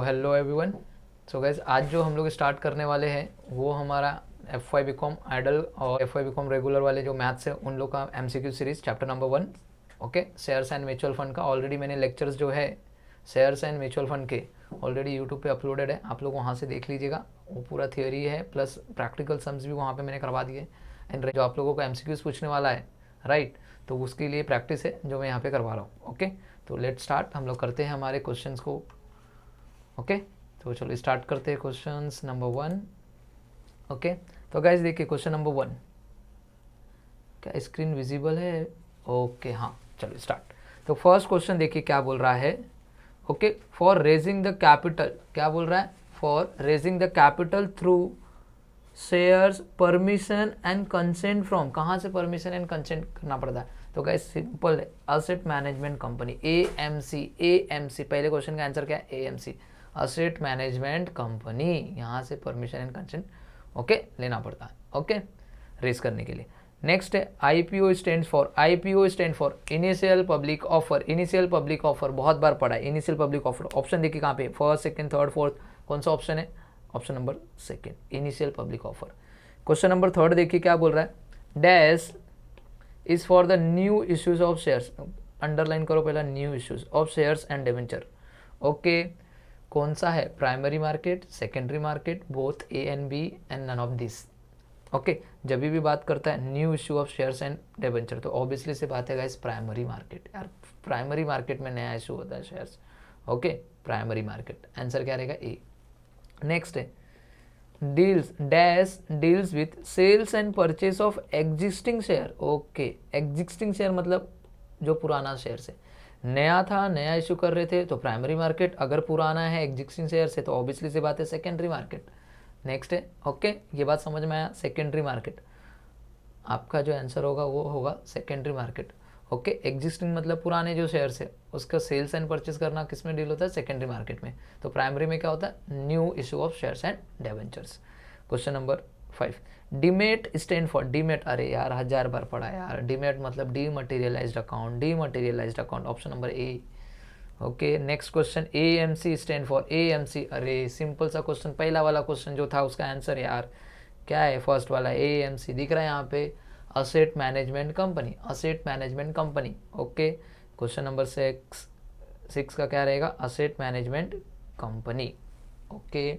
Hello everyone. So guys आज जो हम लोग स्टार्ट करने वाले हैं वो हमारा F Y B Com IDOL और F Y B Com regular वाले जो मैथ्स है उन लोग का MCQ series chapter number 1। Okay, shares and mutual fund का ऑलरेडी मैंने लेक्चर्स जो है शेयर्स एंड म्यूचुअल फंड के ऑलरेडी यूट्यूब पे अपलोडेड है, आप लोग वहाँ से देख लीजिएगा। वो पूरा थियोरी है प्लस प्रैक्टिकल सम्स भी वहाँ पे मैंने करवा दिए। एंड जो आप लोगों को एमसीक्यूज पूछने वाला है राइट, तो उसके लिए प्रैक्टिस है जो मैं यहाँ पे करवा रहा हूँ। ओके, तो लेट स्टार्ट, हम लोग करते हैं हमारे क्वेश्चंस को। ओके, तो चलो स्टार्ट करते हैं क्वेश्चंस नंबर 1। ओके, तो गाइस देखिए क्वेश्चन नंबर 1, क्या स्क्रीन विजिबल है? ओके हाँ, चलो स्टार्ट। तो फर्स्ट क्वेश्चन देखिए क्या बोल रहा है। Okay, for raising the capital, क्या बोल रहा है? For raising the capital through shares permission and consent from, कहाँ से परमिशन एंड कंसेंट करना पड़ता है? तो गाइस सिंपल है, asset management company AMC. AMC पहले क्वेश्चन का आंसर क्या है? एएमसी, असेट मैनेजमेंट कंपनी, यहाँ से परमिशन एंड कंसेंट ओके लेना पड़ता है। ओके, रेस करने के लिए। नेक्स्ट है IPO stand for, IPO stand for initial public offer. Initial public offer बहुत बार पढ़ा है, इनिशियल पब्लिक ऑफर। ऑप्शन देखिए कहाँ पे, फर्स्ट सेकंड थर्ड फोर्थ, कौन सा ऑप्शन है? Option number second, initial public offer. Question number third देखिए क्या बोल रहा है, dash is for the new issues of shares. Underline करो पहला, new issues of shares and debenture. Okay, कौन सा है? Primary market, secondary market, both A and B and none of this. Okay, जब भी बात करता है new issue of shares and debenture तो ऑब्वियसली से बात है गाइस प्राइमरी मार्केट। यार प्राइमरी मार्केट में नया इशू होता है shares. Okay, primary market, answer क्या रहेगा? ए। नेक्स्ट है deals dash deals with sales and purchase of existing share. Okay, existing share मतलब जो पुराना शेयर से, नया था नया इशू कर रहे थे तो प्राइमरी मार्केट, अगर पुराना है एग्जिस्टिंग शेयर से तो ऑब्वियसली से बात है सेकेंडरी मार्केट। नेक्स्ट है ओके, ये बात समझ में आया, सेकेंडरी मार्केट आपका जो आंसर होगा वो होगा सेकेंडरी मार्केट। ओके, एग्जिस्टिंग मतलब पुराने जो शेयर्स है उसका सेल्स एंड परचेस करना किस में डील होता है? सेकेंडरी मार्केट में। तो प्राइमरी में क्या होता है? New issue of shares and debentures. Question number 5, demat stand for, demat अरे यार 1000 बार पढ़ा यार, डीमेट मतलब dematerialized account, dematerialized account, option number A. Okay, next question AMC stand for, AMC अरे सिंपल सा क्वेश्चन, पहला वाला क्वेश्चन जो था उसका आंसर यार क्या है? फर्स्ट वाला एएमसी दिख रहा है यहाँ पे, asset management company, asset management company. Okay, question number 6 का क्या रहेगा? Asset management company. ओके,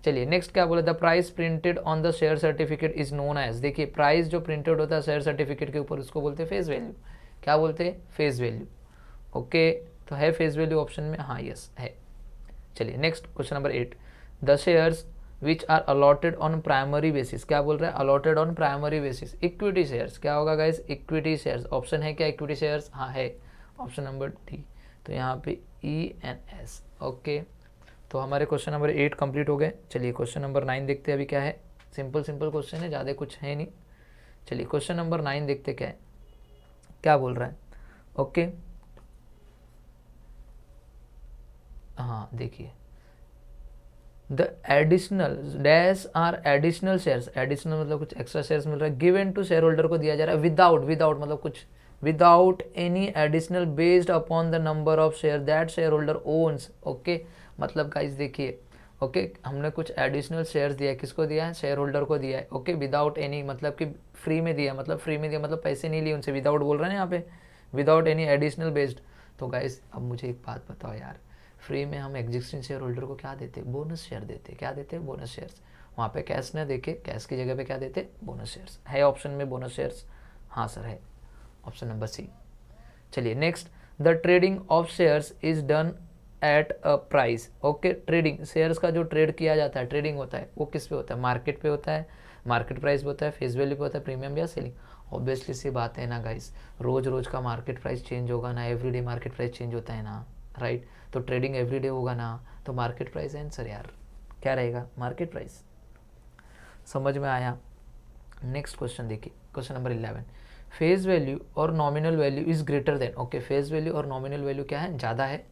चलिए नेक्स्ट क्या बोला, the price printed on the share certificate is known as. देखिए प्राइस जो प्रिंटेड होता है शेयर सर्टिफिकेट के ऊपर उसको बोलते हैं फेस वैल्यू। क्या बोलते हैं? Face value. ओके, तो है फेस वैल्यू ऑप्शन में? हाँ यस है। चलिए next question number 8, the shares which are allotted on primary basis. क्या बोल रहा है? Allotted on primary basis, equity shares. क्या होगा गाइस? Equity shares. ऑप्शन है क्या इक्विटी शेयर्स? हाँ है, ऑप्शन नंबर डी। तो यहाँ पे ई एन एस। ओके, तो हमारे क्वेश्चन नंबर 8 कंप्लीट हो गए। चलिए क्वेश्चन नंबर 9 देखते हैं अभी क्या है। सिंपल सिंपल क्वेश्चन है, ज़्यादा कुछ है नहीं। चलिए क्वेश्चन नंबर 9 देखते क्या है, क्या बोल रहा है। ओके हाँ देखिए, the additional dash are additional shares, additional मतलब कुछ एक्स्ट्रा शेयर्स मिल रहा है, गिवन टू शेयर होल्डर को दिया जा रहा है विदाउट, विदाउट मतलब कुछ without any additional based upon the number of share that share holder owns. Okay, मतलब गाइस देखिए ओके, हमने कुछ एडिशनल शेयर्स दिया है, किसको दिया है? शेयर होल्डर को दिया है। ओके, विदाउट एनी मतलब कि फ्री में दिया, मतलब फ्री में दिया मतलब पैसे नहीं लिए उनसे, विदाउट बोल रहे हैं यहाँ पे, विदाउट एनी एडिशनल बेस्ड। तो गाइस अब मुझे एक बात बताओ यार, फ्री में हम एग्जिस्टिंग शेयर होल्डर को क्या देते? बोनस शेयर देते। क्या देते? Bonus shares. वहाँ पे कैश न देके कैश की जगह पे क्या देते? Bonus shares. है ऑप्शन में बोनस शेयर्स? हाँ सर है, ऑप्शन नंबर सी। चलिए next, the trading of shares is done at a price. Okay, trading shares का जो ट्रेड किया जाता है, ट्रेडिंग होता है वो किस पे होता है? मार्केट पे होता है, मार्केट प्राइस पे होता है, फेस वैल्यू पे होता है, प्रीमियम या सेलिंग। ऑब्वियसली सी बात है ना गाइस, रोज रोज का मार्केट प्राइस चेंज होगा ना, एवरीडे मार्केट प्राइस चेंज होता है ना, राइट। तो ट्रेडिंग एवरीडे होगा ना, तो मार्केट प्राइस आंसर यार क्या रहेगा? Market price. समझ में आया? नेक्स्ट क्वेश्चन देखिए, क्वेश्चन नंबर 11, फेस वैल्यू और nominal value is greater than. Okay, face value और नॉमिनल वैल्यू क्या है? ज़्यादा है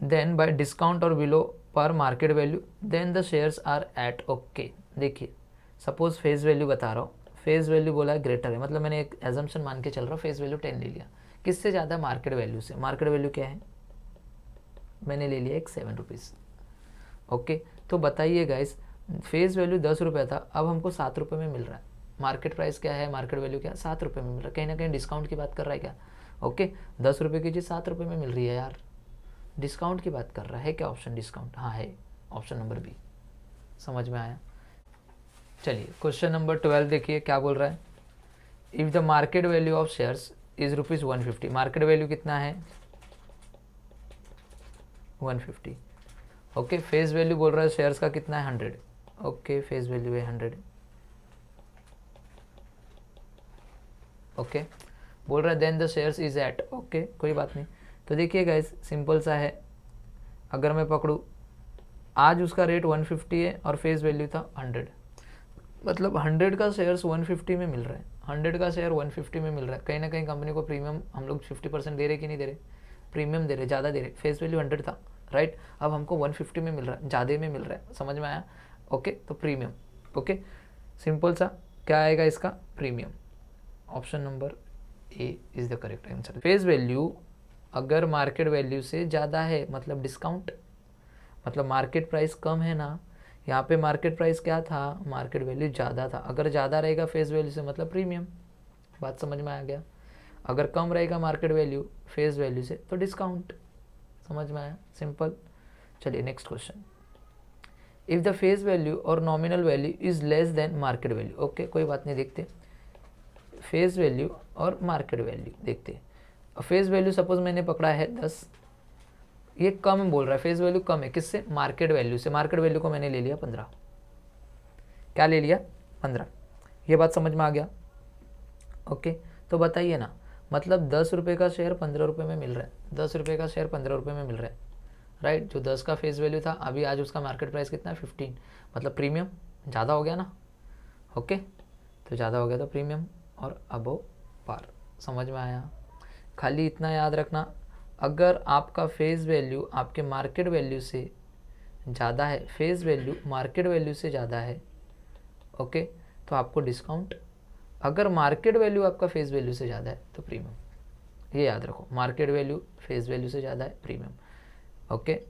देन बाय डिस्काउंट और below par market value, then the shares are at. Okay, देखिए सपोज फेस वैल्यू बता रहा हूँ, फेस वैल्यू बोला है ग्रेटर है, मतलब मैंने एक एजम्पशन मान के चल रहा हूँ, फेस वैल्यू 10 ले लिया, किससे ज़्यादा? मार्केट वैल्यू से। मार्केट वैल्यू क्या है? मैंने ले लिया एक 7 रुपीज़। ओके, तो बताइए गाइस, फेस वैल्यू 10 रुपये था, अब हमको 7 रुपये में मिल रहा है। मार्केट प्राइस क्या है, मार्केट वैल्यू क्या है, 7 रुपये में मिल रहा है। कहीं ना कहीं डिस्काउंट की बात कर रहा है क्या? ओके, 10 रुपये की चीज़ 7 रुपये में मिल रही है यार, डिस्काउंट की बात कर रहा है क्या ऑप्शन डिस्काउंट? हाँ है, ऑप्शन नंबर बी। समझ में आया? चलिए क्वेश्चन नंबर 12 देखिए क्या बोल रहा है। If the market value of shares is ₹150, market value कितना है 150। ओके, फेस वैल्यू बोल रहा है शेयर्स का कितना है 100। ओके, फेस वैल्यू है 100। ओके, बोल रहा है then the shares is at. Okay, कोई बात नहीं। तो देखिए गाइस, सिंपल सा है, अगर मैं पकड़ूँ आज उसका रेट 150 है और फेस वैल्यू था 100, मतलब 100 का शेयर्स 150 में मिल रहा है, 100 का शेयर 150 में मिल रहा है। कहीं ना कहीं कंपनी को प्रीमियम हम लोग 50% दे रहे कि नहीं दे रहे? प्रीमियम दे रहे, ज़्यादा दे रहे। फेस वैल्यू 100 था, राइट, अब हमको 150 में मिल रहा है, ज़्यादा में मिल रहा है। समझ में आया? ओके, तो प्रीमियम। ओके, सिंपल सा, क्या आएगा इसका? Premium. Option number A is the correct answer. Face value अगर मार्केट वैल्यू से ज़्यादा है मतलब डिस्काउंट, मतलब मार्केट प्राइस कम है ना, यहाँ पे मार्केट प्राइस क्या था, मार्केट वैल्यू ज़्यादा था। अगर ज़्यादा रहेगा फेस वैल्यू से मतलब प्रीमियम। बात समझ में आ गया? अगर कम रहेगा मार्केट वैल्यू फेस वैल्यू से तो डिस्काउंट। समझ में आया? सिंपल। चलिए next question. If the face value और nominal value is less than market value. Okay, कोई बात नहीं, देखते फेस वैल्यू और मार्केट वैल्यू देखते। फेस वैल्यू सपोज मैंने पकड़ा है 10, ये कम बोल रहा है, फेस वैल्यू कम है किससे? मार्केट वैल्यू से। मार्केट वैल्यू को मैंने ले लिया 15। क्या ले लिया? 15। ये बात समझ में आ गया? ओके, तो बताइए ना, मतलब 10 रुपये का शेयर 15 रुपये में मिल रहा है, 10 रुपये का शेयर 15 रुपये में मिल रहा है, राइट। जो 10 का फेस वैल्यू था, अभी आज उसका मार्केट प्राइस कितना है 15, मतलब प्रीमियम ज़्यादा हो गया ना। ओके, तो ज़्यादा हो गया तो प्रीमियम और अबो पार। समझ में आया? खाली इतना याद रखना, अगर आपका फेस वैल्यू आपके मार्केट वैल्यू से ज़्यादा है, फेस वैल्यू मार्केट वैल्यू से ज़्यादा है, ओके, तो आपको डिस्काउंट। अगर मार्केट वैल्यू आपका फेस वैल्यू से ज़्यादा है तो प्रीमियम। ये याद रखो, मार्केट वैल्यू फेस वैल्यू से ज़्यादा है प्रीमियम। ओके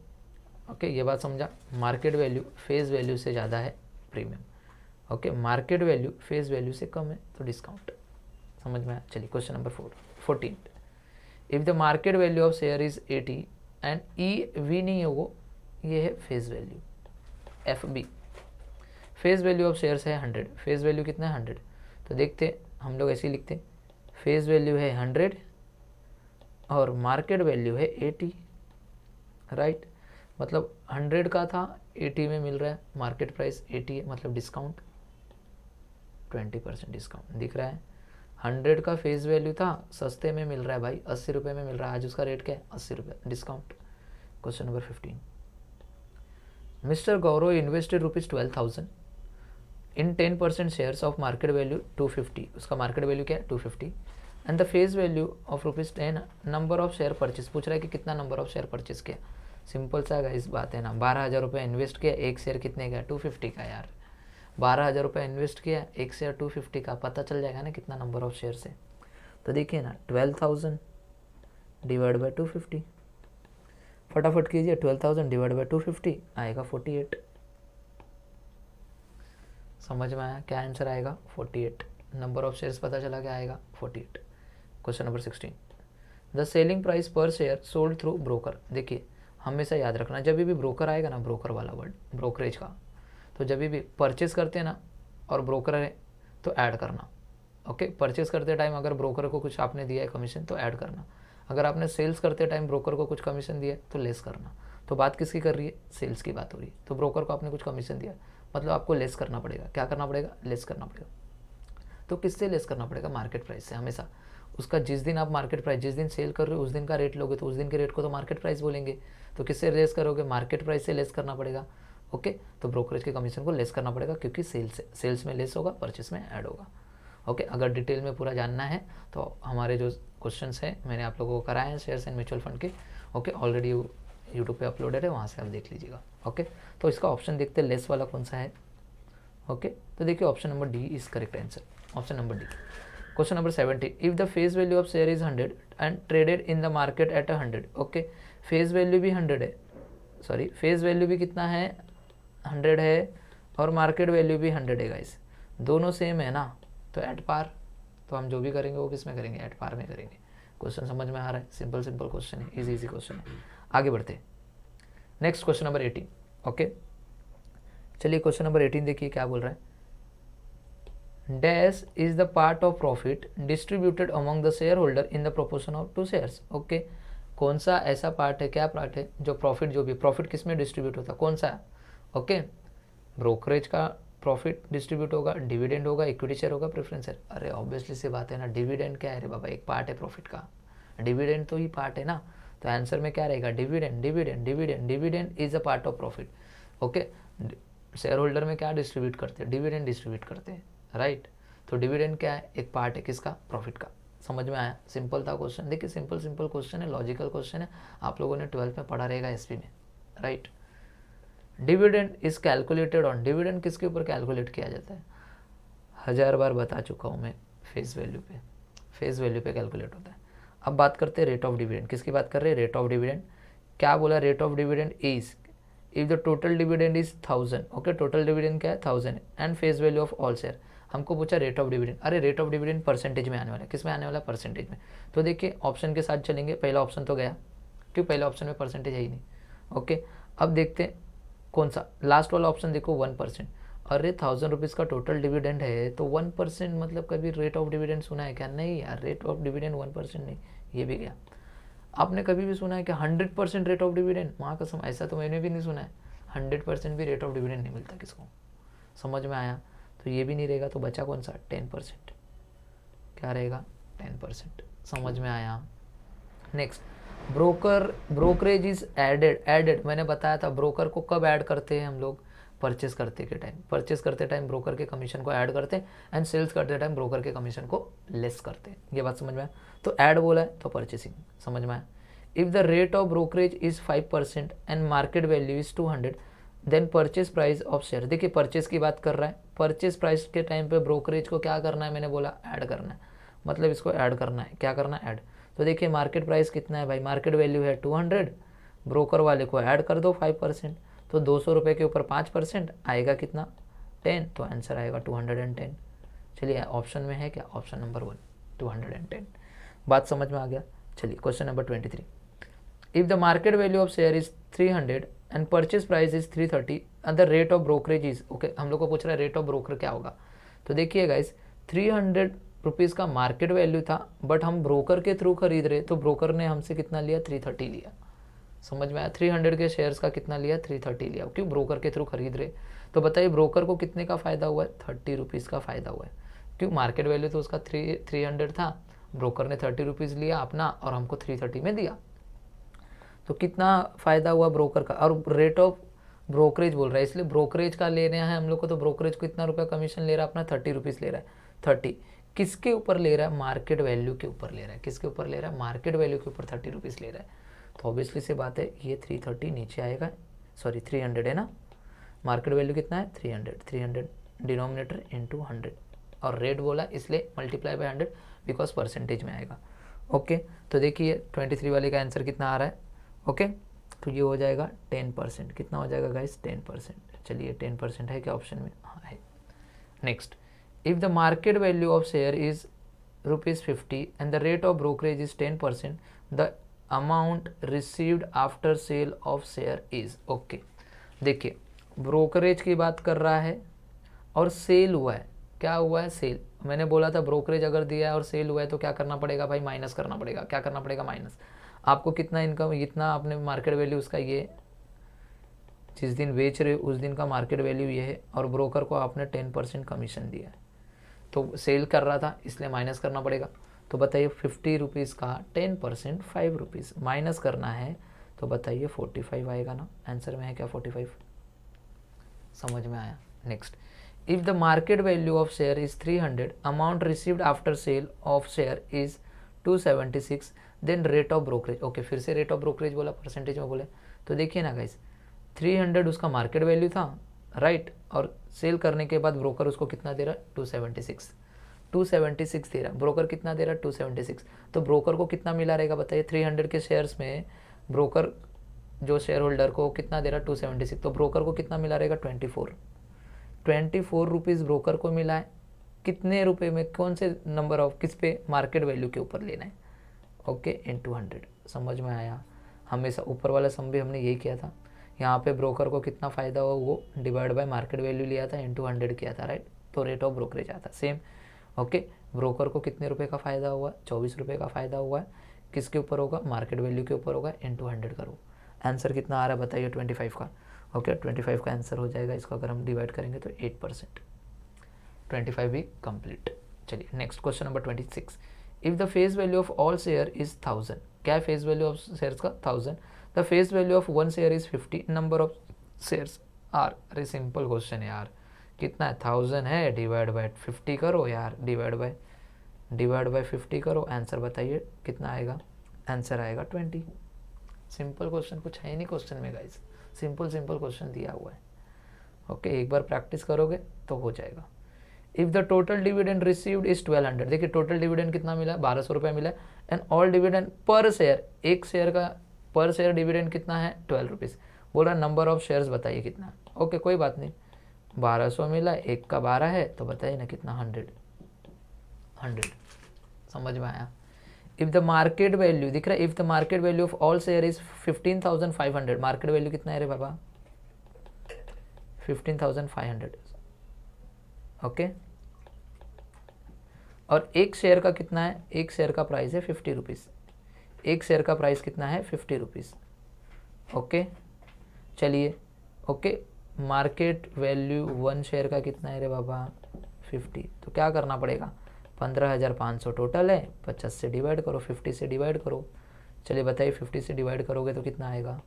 ओके, ये बात समझा? मार्केट वैल्यू फेस वैल्यू से ज़्यादा है premium. Okay, market value face value से कम है तो डिस्काउंट। समझ में आया? चलिए question number 14। If the market value of share is 80 and E V नहीं है वो, ये है face value F B. Face value of shares है 100, फेस वैल्यू कितना है 100, तो देखते हम लोग ऐसे ही लिखते, फेस वैल्यू है 100 और मार्केट वैल्यू है 80, राइट। मतलब 100 का था 80 में मिल रहा है, मार्केट प्राइस 80 है, मतलब डिस्काउंट 20% डिस्काउंट दिख रहा है। 100 का फेस वैल्यू था, सस्ते में मिल रहा है भाई, 80 रुपये में मिल रहा है, आज उसका रेट क्या है 80 रुपये, discount. Question number 15। Mister Gaurav invested ₹12,000 in 10% shares of market value 250, उसका मार्केट वैल्यू क्या है 250, and the face value of ₹10, number of share purchase, पूछ रहा है कि कितना नंबर ऑफ शेयर परचेज किया। सिंपल सा इस बात है ना, 12,000 रुपये इन्वेस्ट किया, एक शेयर कितने का? 250 का यार। 12,000 रुपये इन्वेस्ट किया, एक शेयर 250 का, पता चल जाएगा ना कितना नंबर ऑफ शेयर है। तो देखिए ना, 12,000 डिवाइड बाई 250, फटाफट कीजिए, 12,000 डिवाइड बाई 250 आएगा 48। समझ में आया? क्या आंसर आएगा 48। नंबर ऑफ शेयर्स पता चला, क्या आएगा 48। Question number 16। The selling price पर शेयर सोल्ड थ्रू ब्रोकर। देखिए हमेशा याद रखना, जब भी ब्रोकर आएगा ना, ब्रोकर वाला वर्ड ब्रोकरेज का, तो जब भी परचेस करते हैं ना और ब्रोकर है तो ऐड करना। ओके, परचेस करते टाइम अगर ब्रोकर को कुछ आपने दिया है कमीशन तो ऐड करना, अगर आपने सेल्स करते टाइम ब्रोकर को कुछ कमीशन दिया है तो लेस करना। तो बात किसकी कर रही है? सेल्स की बात हो रही है। तो ब्रोकर को आपने कुछ कमीशन दिया, मतलब आपको लेस करना पड़ेगा। क्या करना पड़ेगा? लेस करना पड़ेगा। तो किससे लेस करना पड़ेगा? मार्केट प्राइस से। हमेशा उसका जिस दिन आप मार्केट प्राइस, जिस दिन सेल कर रहे हो उस दिन का रेट लोगे तो उस दिन के रेट को तो मार्केट प्राइस बोलेंगे। तो किससे लेस करोगे? मार्केट प्राइस से लेस करना पड़ेगा। ओके, तो ब्रोकरेज के कमीशन को लेस करना पड़ेगा, क्योंकि सेल्स में लेस होगा, परचेस में ऐड होगा। ओके, अगर डिटेल में पूरा जानना है तो हमारे जो क्वेश्चंस हैं मैंने आप लोगों को कराए हैं शेयर्स एंड म्यूचुअल फंड के, ओके, ऑलरेडी यूट्यूब पे अपलोडेड है, वहाँ से आप देख लीजिएगा। ओके, तो इसका ऑप्शन देखते हैं, लेस वाला कौन सा है। ओके, तो देखिए option number D is correct answer, option number D. Question number 17। If the face value of share is 100 and traded in the market at 100। Okay, face value भी 100 है सॉरी फेस वैल्यू भी कितना है 100 है और market value भी 100 है guys, दोनों सेम है ना, तो एट पार। तो हम जो भी करेंगे वो किस में करेंगे, एट पार में करेंगे। क्वेश्चन समझ में आ रहा है, सिंपल सिंपल क्वेश्चन है, इजी इजी क्वेश्चन है। आगे बढ़ते हैं, नेक्स्ट क्वेश्चन नंबर 18। ओके चलिए क्वेश्चन नंबर 18 देखिए क्या बोल रहा है। Dash is the part of profit distributed among the share holder in the proportion of 2 shares. Okay कौन सा ऐसा पार्ट है, क्या पार्ट है जो प्रॉफिट, जो भी प्रॉफिट किस में डिस्ट्रीब्यूट होता है, कौन सा है। ओके ब्रोकरेज का प्रॉफिट डिस्ट्रीब्यूट होगा, डिविडेंड होगा, इक्विटी शेयर होगा, प्रेफरेंस शेयर। अरे ऑब्वियसली से बात है ना, डिविडेंड क्या है रे बाबा, एक पार्ट है प्रॉफिट का, डिविडेंड तो ही पार्ट है ना, तो आंसर में क्या रहेगा, dividend dividend dividend dividend is a part of profit. Okay share holder में क्या डिस्ट्रीब्यूट करते हैं, डिविडेंड डिस्ट्रीब्यूट करते हैं, राइट। तो डिविडेंड क्या है, एक पार्ट है किसका, प्रॉफिट का। समझ में आया, सिंपल था क्वेश्चन। देखिए सिंपल सिंपल क्वेश्चन है, लॉजिकल क्वेश्चन है, आप लोगों ने 12th में पढ़ा रहेगा एसपी में, right. Dividend is calculated on, dividend किसके ऊपर कैलकुलेट किया जाता है, 1000 बार बता चुका हूँ मैं, फेस वैल्यू पे, फेस वैल्यू पे कैलकुलेट होता है। अब बात करते हैं रेट ऑफ डिविडेंड, किसकी बात कर रहे हैं, रेट ऑफ डिविडेंड। क्या बोला, rate of dividend is if the total dividend is 1000। Okay total dividend क्या है 1000 and face value of all share. हमको पूछा रेट ऑफ डिविडेंड, अरे रेट ऑफ डिविडेंड परसेंटेज में आने वाला है, किस में आने वाला है, परसेंटेज में। तो देखिए ऑप्शन के साथ चलेंगे, पहला ऑप्शन तो गया, क्यों पहले ऑप्शन में परसेंटेज है ही नहीं। ओके अब देखते हैं कौन सा, लास्ट वाला ऑप्शन देखो 1%। अरे 1000 रुपीज़ का टोटल डिविडेंड है तो 1% मतलब कभी रेट ऑफ डिविडेंड सुना है क्या, नहीं यार, रेट ऑफ डिविडेंड 1% नहीं, ये भी गया। आपने कभी भी सुना है कि 100% रेट ऑफ डिविडेंड, माँ कसम ऐसा तो मैंने भी नहीं सुना है, 100% भी रेट ऑफ डिविडेंड नहीं मिलता किसको। समझ में आया, तो ये भी नहीं रहेगा, तो बचा कौन सा, 10%। क्या रहेगा, 10%। समझ में आया। नेक्स्ट ब्रोकरेज इज एडेड मैंने बताया था, ब्रोकर को कब ऐड करते हैं हम लोग, परचेस करते के टाइम, परचेस करते टाइम ब्रोकर के कमीशन को ऐड करते हैं एंड सेल्स करते टाइम ब्रोकर के कमीशन को लेस करते हैं। ये बात समझ में आया, तो ऐड बोला है तो परचेसिंग, समझ में आया। If the rate of brokerage is 5% and market value is 200 then purchase price of share. देखिए परचेस की बात कर रहा है, परचेस प्राइस के टाइम पे ब्रोकरेज को क्या करना है, मैंने बोला ऐड करना है, मतलब इसको ऐड करना है, क्या करना है, ऐड। तो देखिए मार्केट प्राइस कितना है भाई, मार्केट वैल्यू है 200, ब्रोकर वाले को ऐड कर दो 5%, तो 200 रुपये के ऊपर 5% आएगा कितना, 10, तो आंसर आएगा 210। चलिए ऑप्शन में है क्या, ऑप्शन नंबर 1 210। बात समझ में आ गया। चलिए question number 23। If the market value of share is 300 and purchase price is 330 and the rate of brokerage is, okay हम लोग को पूछ रहा है रेट ऑफ ब्रोकर क्या होगा। तो देखिए गाइस 300 रुपीज़ का मार्केट वैल्यू था, बट हम ब्रोकर के थ्रू खरीद रहे, तो ब्रोकर ने हमसे कितना लिया, 330 लिया। समझ में आया, 300 के शेयर्स का कितना लिया, 330 लिया, क्यों ब्रोकर के थ्रू खरीद रहे। तो बताइए ब्रोकर को कितने का फ़ायदा हुआ है, 30 रुपीज़ का फ़ायदा हुआ है, क्यों मार्केट वैल्यू तो उसका 300 था, ब्रोकर ने 30 रुपीज़ लिया अपना और हमको 330 में दिया, तो कितना फ़ायदा हुआ ब्रोकर का। और रेट ऑफ ब्रोकरेज बोल रहा है, इसलिए ब्रोकरेज का ले रहे हैं हम लोग को, तो ब्रोकरेज को इतना रुपया कमीशन ले रहा है अपना, 30 रुपीज़ ले रहा है। 30 किसके ऊपर ले रहा है, मार्केट वैल्यू के ऊपर ले रहा है, किसके ऊपर ले रहा है, मार्केट वैल्यू के ऊपर 30 रुपीज़ ले रहा है। तो ऑब्वियसली से बात है ये 330 नीचे आएगा, सॉरी 300 है ना, मार्केट वैल्यू कितना है 300 डिनोमिनेटर इंटू 100 और रेट बोला इसलिए मल्टीप्लाई बाय 100 बिकॉज परसेंटेज में आएगा। ओके तो देखिए 23 वाले का आंसर कितना आ रहा है। ओके तो ये हो जाएगा 10%, कितना हो जाएगा गाइस 10%। चलिए 10% है क्या ऑप्शन में, हाँ है। Next if the market value of share is ₹50 and the rate of brokerage is 10%, the amount received after sale of share is, okay देखिए ब्रोकरेज की बात कर रहा है और सेल हुआ है, क्या हुआ है सेल। मैंने बोला था ब्रोकरेज अगर दिया है और सेल हुआ है तो क्या करना पड़ेगा भाई, माइनस करना पड़ेगा, क्या करना पड़ेगा माइनस। आपको कितना इनकम, इतना आपने मार्केट वैल्यू उसका ये जिस दिन बेच रहे उस दिन का मार्केट वैल्यू ये है और ब्रोकर को आपने 10% कमीशन दिया है, तो सेल कर रहा था इसलिए माइनस करना पड़ेगा। तो बताइए 50 रुपीज़ का 10% 5 रुपीज़ माइनस करना है, तो बताइए 45 आएगा ना, आंसर में है क्या 45। समझ में आया। Next if the market value of share is 300, amount received after sale of share is 276, then rate of brokerage, okay फिर से रेट ऑफ ब्रोकरेज बोला, परसेंटेज में बोले। तो देखिए ना गाइस 300 उसका मार्केट वैल्यू था, राइट, और सेल करने के बाद ब्रोकर उसको कितना दे रहा है 276 दे रहा है, ब्रोकर कितना दे रहा है 276। तो ब्रोकर को कितना मिला रहेगा बताइए, 300 के शेयर्स में ब्रोकर जो शेयर होल्डर को कितना दे रहा है 276, तो ब्रोकर को कितना मिला रहेगा 24 रुपीज़ ब्रोकर को मिला है। कितने रुपए में, कौन से नंबर ऑफ, किस पे, मार्केट वैल्यू के ऊपर लेना है। Okay, into 100। समझ में आया। हमेशा ऊपर वाला सम भी हमने यही किया था। यहाँ पे ब्रोकर को कितना फ़ायदा हुआ वो डिवाइड बाय मार्केट वैल्यू लिया था, इनटू 100 किया था, राइट। तो रेट ऑफ ब्रोकरेज आता सेम। ओके, ब्रोकर को कितने रुपए का फ़ायदा हुआ, 24 रुपये का फ़ायदा हुआ है। किसके ऊपर होगा, मार्केट वैल्यू के ऊपर होगा, इनटू 100 करो। आंसर कितना आ रहा है बताइए, 25 का। ओके, 25 का आंसर हो जाएगा। इसको अगर हम डिवाइड करेंगे तो 8%, 25 भी कंप्लीट। चलिए next question number 26। If the face value of all share is 1000, क्या है फेस वैल्यू ऑफ शेयर्स का 1000, the face value of one share is 50, number of shares are. अरे सिंपल क्वेश्चन है यार, कितना है 1000 है, डिवाइड बाय 50 करो यार, डिवाइड बाय 50 करो, आंसर बताइए कितना आएगा। आंसर आएगा 20। सिंपल क्वेश्चन, कुछ है नहीं क्वेश्चन में गाइस, सिंपल क्वेश्चन दिया हुआ है। ओके, एक बार प्रैक्टिस करोगे तो हो जाएगा। If the total dividend received is 1200, देखिए टोटल डिविडेंड कितना मिला, 1200 रुपये मिला। And all dividend per share, एक शेयर का पर शेयर डिविडेंड कितना है 12 रुपीज़। बोल रहा नंबर ऑफ शेयर्स बताइए कितना। ओके, कोई बात नहीं, 1200 मिला, एक का 12 है, तो बताइए ना कितना, 100। समझ में आया। इफ द मार्केट वैल्यू दिख रहा है, if the market value of all share is 15,500, market value कितना है रे बाबा, 15,500। ओके, और एक शेयर का कितना है, एक शेयर का प्राइस है 50 रुपीज़, एक शेयर का प्राइस कितना है 50 रुपीज़। ओके, चलिए। Okay, market value one share का कितना है रे बाबा 50, तो क्या करना पड़ेगा, 15,500 टोटल है, 50 से डिवाइड करो, 50 से डिवाइड करो। चलिए बताइए 50 से डिवाइड करोगे तो कितना आएगा।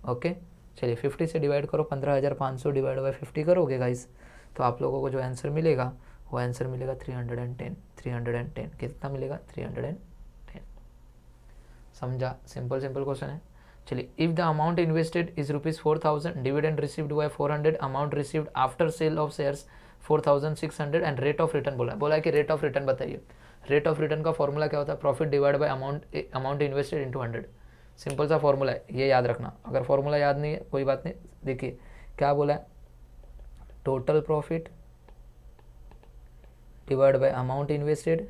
ओके, चलिए 50 से डिवाइड करो, 15,500 डिवाइड बाई 50 करोगे गाइस, तो आप लोगों को जो आंसर मिलेगा वो आंसर मिलेगा 310। कितना मिलेगा 310। समझा, सिंपल क्वेश्चन है। चलिए, if the amount invested is ₹4,000, dividend received हुआ है 400, amount received after sale of shares 4,600 and rate of return बोला है कि रेट ऑफ रिटर्न बताइए। रेट ऑफ रिटर्न का फॉर्मूला क्या होता है, profit divide by amount invested into 100। Simple सा फॉर्मूला है, ये याद रखना। अगर फॉर्मूला याद नहीं है कोई बात नहीं, देखिए क्या बोला है, total profit divide by amount invested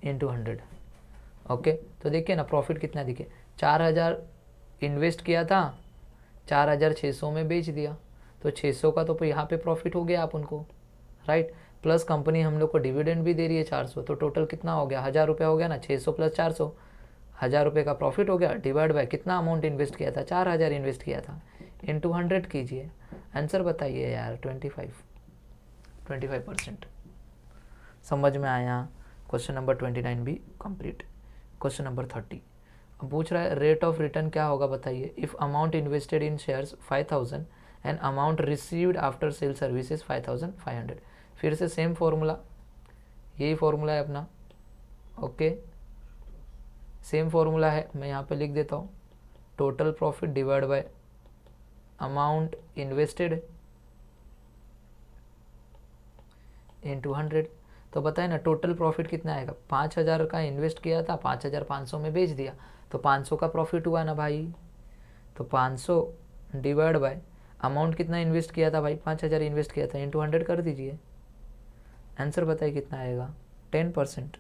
into 100। Okay, तो देखिए ना प्रॉफिट कितना, देखिए 4,000 इन्वेस्ट किया था, 4,600 में बेच दिया, तो 600 का तो यहाँ पे प्रॉफिट हो गया आप उनको, राइट। प्लस कंपनी हम लोग को डिविडेंड भी दे रही है 400, तो टोटल कितना हो गया, 1,000 रुपया हो गया ना, 600 प्लस 400, 1,000 रुपये का प्रॉफिट हो गया, डिवाइड बाय कितना अमाउंट इन्वेस्ट किया था, 4,000 इन्वेस्ट किया था, इनटू 100 कीजिए, आंसर बताइए यार 25%। समझ में आया। क्वेश्चन नंबर 29 भी कंप्लीट। क्वेश्चन नंबर 30 अब पूछ रहा है रेट ऑफ रिटर्न क्या होगा बताइए। If amount invested in shares 5,000 and amount received after sale services 5,500। फिर से सेम फॉर्मूला, यही फॉर्मूला है अपना। ओके, सेम फॉर्मूला है, मैं यहाँ पे लिख देता हूँ, total profit divide by amount invested into 100। तो बताए ना टोटल प्रॉफिट कितना आएगा, 5,000 का इन्वेस्ट किया था, 5,500 में बेच दिया, तो 500 का प्रॉफिट हुआ ना भाई। तो 500 डिवाइड बाय अमाउंट कितना इन्वेस्ट किया था भाई, 5,000 इन्वेस्ट किया था, इनटू 100 कर दीजिए, आंसर बताइए कितना आएगा, 10%।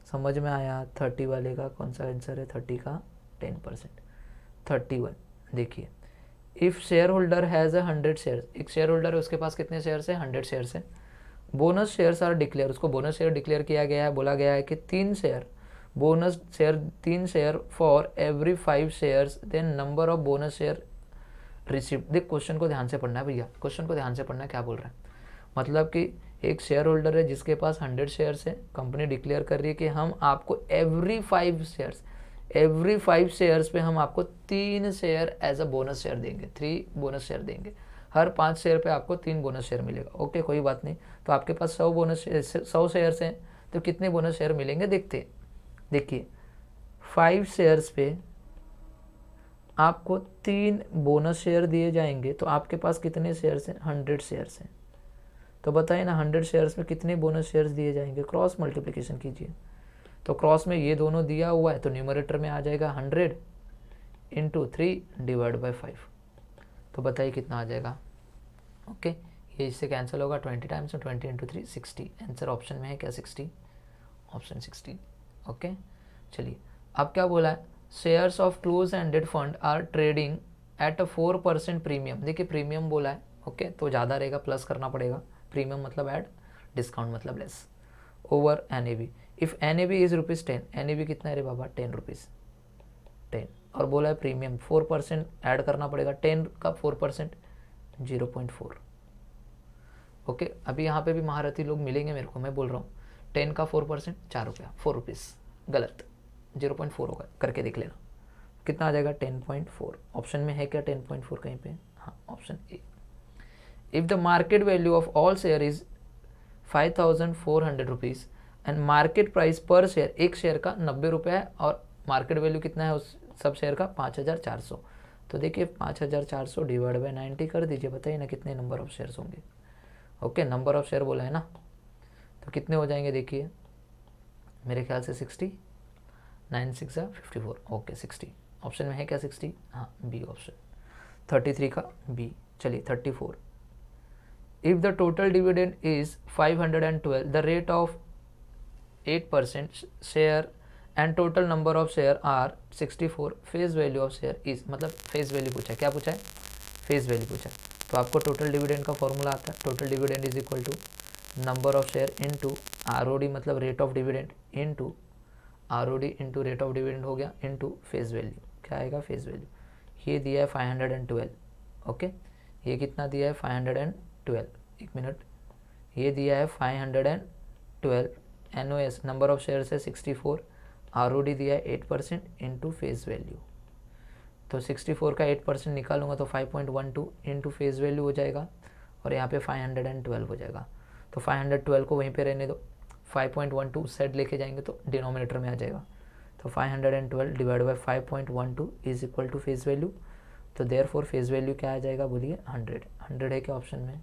समझ में आया। 30 वाले का कौन सा आंसर है, 30 का 10%। 31 देखिए, if share holder has 100 share, एक शेयर होल्डर है उसके पास कितने शेयर्स है, 100 शेयर्स है। बोनस शेयर्स आर डिक्लेयर, उसको बोनस शेयर डिक्लेयर किया गया है, बोला गया है कि 3 share bonus share, 3 share for every 5 shares, then number of bonus share received. देख क्वेश्चन को ध्यान से पढ़ना है भैया, क्वेश्चन को ध्यान से पढ़ना है, क्या बोल रहा है, मतलब कि एक शेयर होल्डर है जिसके पास 100 शेयर्स है, कंपनी डिक्लेयर कर रही है कि हम आपको एवरी 5 शेयर्स पे हम आपको 3 share as a bonus share देंगे, 3 बोनस शेयर देंगे, हर 5 शेयर पे आपको 3 बोनस शेयर मिलेगा। ओके, कोई बात नहीं, तो आपके पास 100 शेयर्स हैं, तो कितने बोनस शेयर मिलेंगे देखते। देखिए 5 शेयर्स पे आपको 3 बोनस शेयर दिए जाएंगे, तो आपके पास कितने शेयर्स हैं, 100 शेयर्स हैं। तो बताइए ना 100 शेयर्स में कितने बोनस शेयर्स दिए जाएंगे, क्रॉस मल्टीप्लिकेशन कीजिए, तो क्रॉस में ये दोनों दिया हुआ है तो न्यूमरेटर में आ जाएगा 100 इंटू 3 डिवाइड बाई 5। तो बताइए कितना आ जाएगा। ओके ये इससे कैंसिल होगा 20 टाइम्स में, 20 इंटू 3 60। आंसर ऑप्शन में है क्या 60, ऑप्शन 16। ओके चलिए अब क्या बोला है, shares of close ended fund are trading at a 4% premium. देखिए प्रीमियम बोला है, ओके तो ज़्यादा रहेगा, प्लस करना पड़ेगा। प्रीमियम मतलब ऐड, डिस्काउंट मतलब less, over N A B. If N A B is ₹10, N A B कितना है रे बाबा 10 रुपीज़, 10। और बोला है प्रीमियम 4% ऐड करना पड़ेगा, 10 का 4% 0.4। ओके अभी यहाँ पे भी महारथी लोग मिलेंगे मेरे को, मैं बोल रहा हूँ 10 का 4% 4 रुपया, 4 रुपीज़, गलत 0.4 होगा, करके देख लेना कितना आ जाएगा 10.4। ऑप्शन में है क्या 10.4 कहीं पे, हाँ option A. If the market value of all share is 5,400 rupees and market price पर शेयर, एक शेयर का 90 रुपये है और मार्केट वैल्यू कितना है उस सब शेयर का 5,400। तो देखिए 5,400 डिवाइड बाई 90 कर दीजिए, बताइए ना कितने नंबर ऑफ शेयर्स होंगे। ओके नंबर ऑफ शेयर बोला है ना, तो कितने हो जाएंगे देखिए, मेरे ख्याल से 60, 9 6 54, ओके 60। ऑप्शन में है क्या 60, हाँ बी ऑप्शन। 33 का बी। चलिए 34, if the total dividend is 512, the rate of 8% share and total number of share are 64, face value of share is, मतलब फेस वैल्यू पूछा है, क्या पूछा है फेस वैल्यू पूछा है। तो आपको टोटल डिविडेंड का फॉर्मूला आता है, total dividend is equal to number of share into R O D मतलब rate of dividend into R O D into rate of dividend हो गया इंटू फेस वैल्यू, क्या आएगा फेस वैल्यू। ये दिया है 512, ओके ये कितना दिया है 512, एक मिनट, ये दिया है 512, N O S number of share है 64, आर ओ डी दिया है 8% इंटू फेस वैल्यू। तो 64 का 8% निकालूंगा तो 5.12 इंटू फेस वैल्यू हो जाएगा और यहाँ पे 512 हो जाएगा। तो 512 को वहीं पे रहने दो, 5.12 उस साइड लेके जाएंगे तो डिनोमिनेटर में आ जाएगा। तो 512 divide by 5.12 is equal to face value. तो देयरफॉर फेस वैल्यू क्या आ जाएगा बोलिए 100। 100 है क्या ऑप्शन में,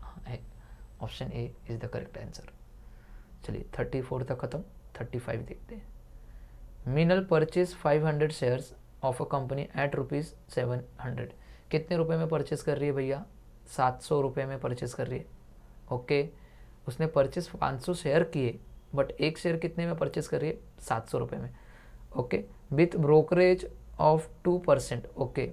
हाँ है, option A is the correct answer. चलिए 34 तक खत्म, 35 देखते हैं। Meenal purchase 500 shares of a company at ₹700। कितने रुपए में परचेस कर रही है भैया, 700 रुपये में परचेस कर रही है। ओके उसने परचेस 500 शेयर किए बट एक शेयर कितने में परचेस कर रही है 700 रुपये में। Okay with brokerage of 2%। Okay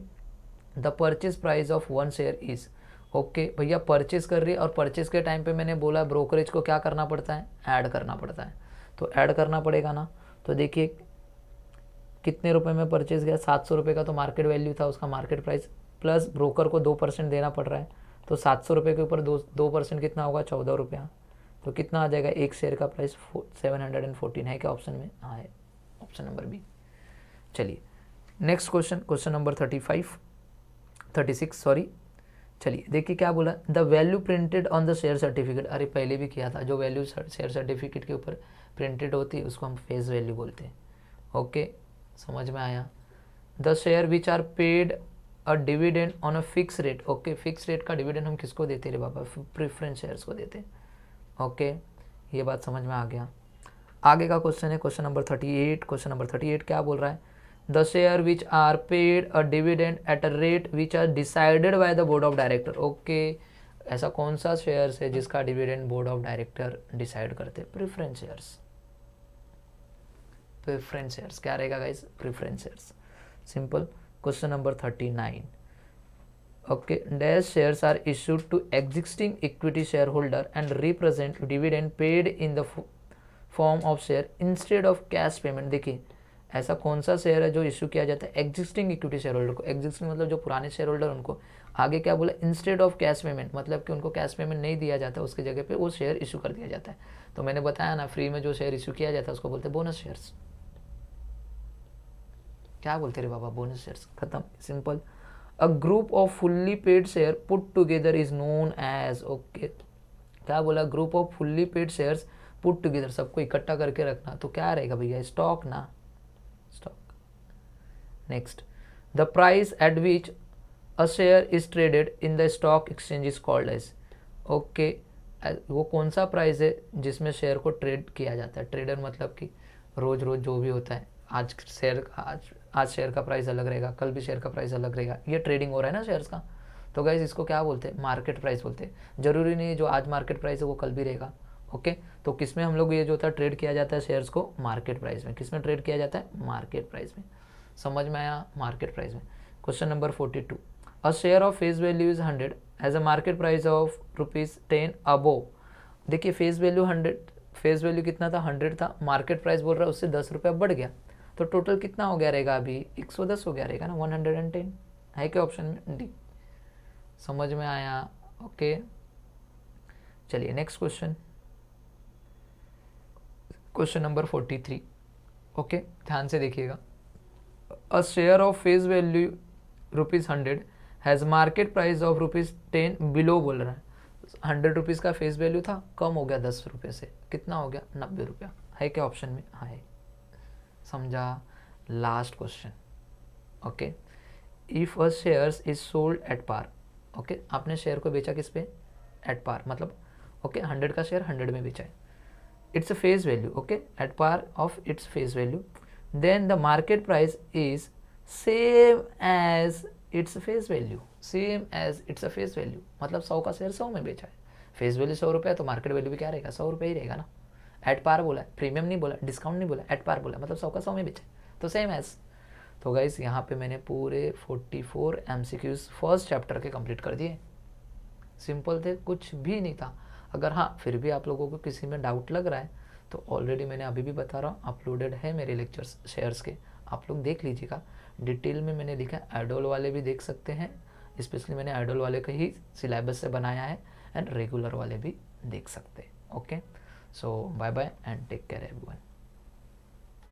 the purchase price of 1 share is, okay भैया परचेज कर रही है और परचेज के टाइम पे मैंने बोला ब्रोकरेज को क्या करना पड़ता है, ऐड करना पड़ता है, तो ऐड करना पड़ेगा ना। तो देखिए कितने रुपए में परचेज गया 700 रुपये का, तो मार्केट वैल्यू था उसका, मार्केट प्राइस प्लस ब्रोकर को 2% देना पड़ रहा है, तो 700 रुपये के ऊपर 2% कितना होगा 14 रुपया। तो कितना आ जाएगा एक शेयर का प्राइस 714 है क्या ऑप्शन में, हाँ है ऑप्शन नंबर बी। चलिए next question, question number 36 sorry. चलिए देखिए क्या बोला, the value printed on the share certificate. अरे पहले भी किया था, जो वैल्यू शेयर सर्टिफिकेट के ऊपर प्रिंटेड होती है उसको हम फेस वैल्यू बोलते हैं। ओके समझ में आया। The share which are paid a dividend on a fix rate. Okay fix rate का डिविडेंड हम किसको देते रे बाबा, प्रेफरेंस शेयर्स को देते हैं। ओके ये बात समझ में आ गया। आगे का क्वेश्चन है क्वेश्चन नंबर 38। क्वेश्चन नंबर 38 क्या बोल रहा है, the share which are paid a dividend at a rate which are decided by the board of director. Okay ऐसा कौन सा शेयर्स है जिसका dividend board of director decide करते हैं, प्रेफरेंस शेयर्स। प्रेफरेंस शेयर्स क्या रहेगा guys, preference shares, simple. Question number 39, okay dash shares are issued to existing equity share holder and represent dividend paid in the form of share instead of cash payment. देखिए ऐसा कौन सा share है जो issue किया जाता है existing equity share holder को, एग्जिस्टिंग मतलब जो पुराने शेयर होल्डर उनको, आगे क्या बोला इंस्टेड ऑफ कैश पेमेंट, मतलब कि उनको कैश पेमेंट नहीं दिया जाता, उसकी जगह पे वो शेयर इशू कर दिया जाता है। तो मैंने बताया ना फ्री में जो शेयर इशू किया जाता है उसको बोलते हैं बोनस शेयर्स। क्या बोलते रे बाबा, बोनस शेयर्स, खत्म, simple. A group of fully paid share put together is known as, okay क्या बोला, group of fully paid shares put together, सबको इकट्ठा करके रखना, तो क्या रहेगा भैया स्टॉक ना, stock. Next, the price at which a share is traded in the stock exchange is called as, okay वो कौन सा प्राइस है जिसमें शेयर को ट्रेड किया जाता है। ट्रेडर मतलब कि रोज़ रोज़ जो भी होता है, आज शेयर का प्राइस अलग रहेगा, कल भी शेयर का प्राइस अलग रहेगा, ये ट्रेडिंग हो रहा है ना शेयर्स का। तो गाइज इसको क्या बोलते हैं, मार्केट प्राइस बोलते हैं। ज़रूरी नहीं है जो आज मार्केट प्राइस है वो कल भी रहेगा। ओके, तो किस में हम लोग ये जो होता है ट्रेड किया जाता है शेयर्स को, मार्केट प्राइस में। किस में ट्रेड किया जाता है, मार्केट प्राइस में। समझ में आया, मार्केट प्राइस में। Question number 42, a share of face value is 100 as a market price of ₹10 above. देखिए फेस वैल्यू 100, फेस वैल्यू कितना था, 100 था, मार्केट प्राइस बोल रहा है उससे 10 रुपया बढ़ गया, तो टोटल कितना हो गया रहेगा, अभी 110 हो गया रहेगा ना, 110 है क्या ऑप्शन में, डी। समझ में आया, ओके। चलिए next question, question number 43। Okay, ध्यान से देखिएगा। अ share of face value ₹100 has market price of ₹10 below बोल रहा है। 100 का फेस वैल्यू था, कम हो गया 10 रुपये से, कितना हो गया, 90 रुपया। है क्या ऑप्शन में, हाँ है। समझा। Last question, okay. If a shares is sold at par, okay, आपने शेयर को बेचा किस पे, एट पार, मतलब ओके 100 का शेयर 100 में बेचा है, it's a face value, okay, at par of its face value, then the market price is same as its face value, same as its a face value, मतलब 100 का share 100 में बेचा है, फेस वैल्यू 100 रुपये है तो मार्केट वैल्यू भी क्या रहेगा, 100 रुपये ही रहेगा ना। एट पार बोला, प्रीमियम नहीं बोला, डिस्काउंट नहीं बोला, एट पार बोला, मतलब 100 का 100 में बेचा है, तो सेम एज। तो गाइस यहाँ पे मैंने पूरे 44 MCQs फर्स्ट चैप्टर के कंप्लीट कर दिए। सिंपल थे, कुछ भी नहीं था। अगर हाँ फिर भी आप लोगों को किसी में डाउट लग रहा है तो ऑलरेडी मैंने अभी भी बता रहा हूँ, अपलोडेड है मेरे लेक्चर्स शेयर्स के, आप लोग देख लीजिएगा। डिटेल में मैंने लिखा है, आइडोल वाले भी देख सकते हैं, स्पेशली मैंने आइडोल वाले का ही सिलेबस से बनाया है, एंड रेगुलर वाले भी देख सकते हैं। Okay, so bye bye and take care everyone.